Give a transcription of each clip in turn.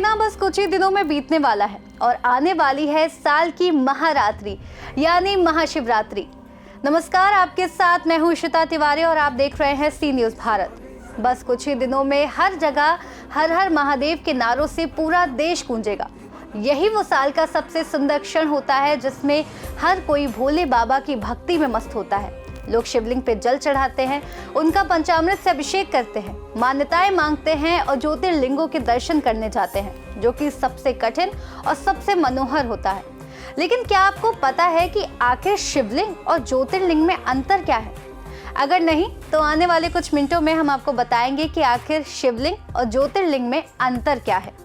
महीना बस कुछ ही दिनों में बीतने वाला है और आने वाली है साल की महारात्रि यानी महाशिवरात्रि। नमस्कार, आपके साथ मैं हूं श्वेता तिवारी और आप देख रहे हैं सी न्यूज़ भारत। बस कुछ ही दिनों में हर जगह हर हर महादेव के नारों से पूरा देश गूंजेगा। यही वो साल का सबसे सुंदर क्षण होता है जिसमें हर कोई भोले बाबा की भक्ति में मस्त होता है। लोग शिवलिंग पे जल चढ़ाते हैं, उनका पंचामृत से अभिषेक करते हैं, मान्यताएं मांगते हैं और ज्योतिर्लिंगों के दर्शन करने जाते हैं, जो कि सबसे कठिन और सबसे मनोहर होता है। लेकिन क्या आपको पता है कि आखिर शिवलिंग और ज्योतिर्लिंग में अंतर क्या है? अगर नहीं तो आने वाले कुछ मिनटों में हम आपको बताएंगे कि आखिर शिवलिंग और ज्योतिर्लिंग में अंतर क्या है।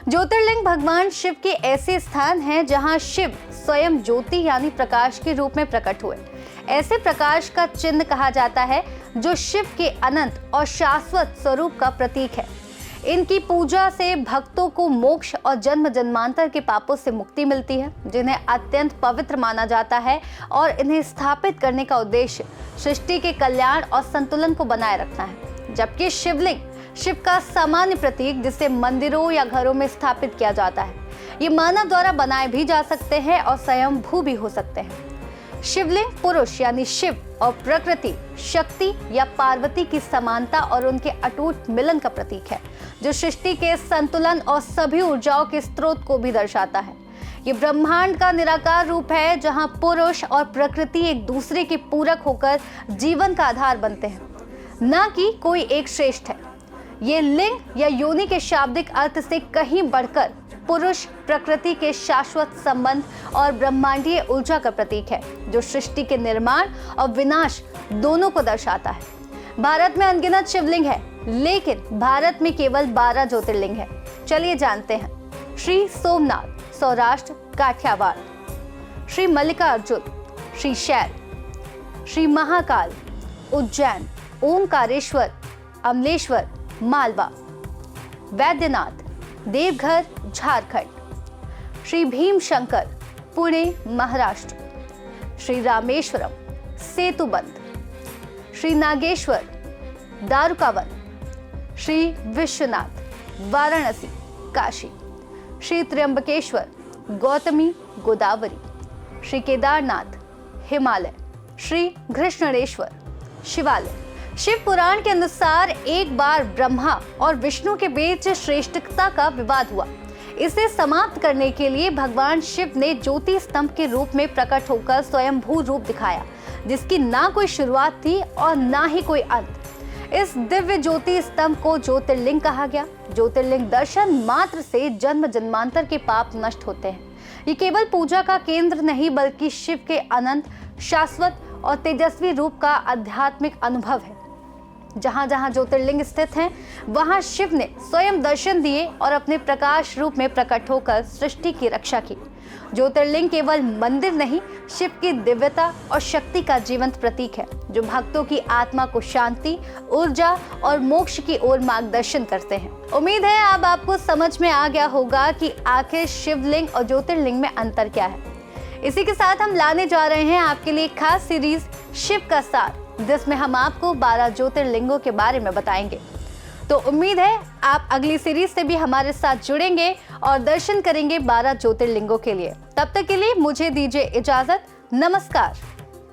ज्योतिर्लिंग भगवान शिव के ऐसे स्थान हैं जहां शिव स्वयं ज्योति यानी प्रकाश के रूप में प्रकट हुए। ऐसे प्रकाश का चिन्ह कहा जाता है जो शिव के अनंत और शाश्वत स्वरूप का प्रतीक है। इनकी पूजा से भक्तों को मोक्ष और जन्म जन्मांतर के पापों से मुक्ति मिलती है, जिन्हें अत्यंत पवित्र माना जाता है और इन्हें स्थापित करने का उद्देश्य सृष्टि के कल्याण और संतुलन को बनाए रखना है। जबकि शिवलिंग शिव का सामान्य प्रतीक जिसे मंदिरों या घरों में स्थापित किया जाता है। ये मानव द्वारा बनाए भी जा सकते हैं और स्वयंभू भी हो सकते हैं। शिवलिंग पुरुष यानी शिव और प्रकृति शक्ति या पार्वती की समानता और उनके अटूट मिलन का प्रतीक है, जो सृष्टि के संतुलन और सभी ऊर्जाओं के स्रोत को भी दर्शाता है। ये ब्रह्मांड का निराकार रूप है जहां पुरुष और प्रकृति एक दूसरे के पूरक होकर जीवन का आधार बनते हैं, न कि कोई एक श्रेष्ठ है। ये लिंग या योनि के शाब्दिक अर्थ से कहीं बढ़कर पुरुष प्रकृति के शाश्वत संबंध और ब्रह्मांडीय ऊर्जा का प्रतीक है, जो सृष्टि के निर्माण और विनाश दोनों को दर्शाता है। भारत में अनगिनत शिवलिंग है, लेकिन भारत में केवल 12 ज्योतिर्लिंग है। चलिए जानते हैं। श्री सोमनाथ सौराष्ट्र काठियावाड़, श्री मल्लिकार्जुन श्रीशैल, श्री महाकाल उज्जैन, ओंकारेश्वर अमलेश्वर मालवा, वैद्यनाथ देवघर झारखंड, श्री भीमशंकर पुणे महाराष्ट्र, श्री रामेश्वरम सेतुबंद, श्री नागेश्वर दारुकावन, श्री विश्वनाथ वाराणसी काशी, श्री त्र्यंबकेश्वर गौतमी गोदावरी, श्री केदारनाथ हिमालय, श्री घृष्णेश्वर शिवालय। शिव पुराण के अनुसार एक बार ब्रह्मा और विष्णु के बीच श्रेष्ठता का विवाद हुआ। इसे समाप्त करने के लिए भगवान शिव ने ज्योति स्तंभ के रूप में प्रकट होकर स्वयंभू रूप दिखाया, जिसकी ना कोई शुरुआत थी और ना ही कोई अंत। इस दिव्य ज्योति स्तंभ को ज्योतिर्लिंग कहा गया। ज्योतिर्लिंग दर्शन मात्र से जन्म जन्मांतर के पाप नष्ट होते हैं। ये केवल पूजा का केंद्र नहीं बल्कि शिव के अनंत शाश्वत और तेजस्वी रूप का आध्यात्मिक अनुभव है। जहां जहां ज्योतिर्लिंग स्थित हैं, वहां शिव ने स्वयं दर्शन दिए और अपने प्रकाश रूप में प्रकट होकर सृष्टि की रक्षा की। ज्योतिर्लिंग केवल मंदिर नहीं, शिव की दिव्यता और शक्ति का जीवंत प्रतीक है, जो भक्तों की आत्मा को शांति, ऊर्जा और मोक्ष की ओर मार्गदर्शन करते हैं। उम्मीद है अब आपको समझ में आ गया होगा कि आखिर शिवलिंग और ज्योतिर्लिंग में अंतर क्या है। इसी के साथ हम लाने जा रहे हैं आपके लिए एक खास सीरीज शिव का सार, जिसमें हम आपको 12 ज्योतिर्लिंगों के बारे में बताएंगे। तो उम्मीद है आप अगली सीरीज से भी हमारे साथ जुड़ेंगे और दर्शन करेंगे 12 ज्योतिर्लिंगों के लिए। तब तक के लिए मुझे दीजिए इजाजत। नमस्कार।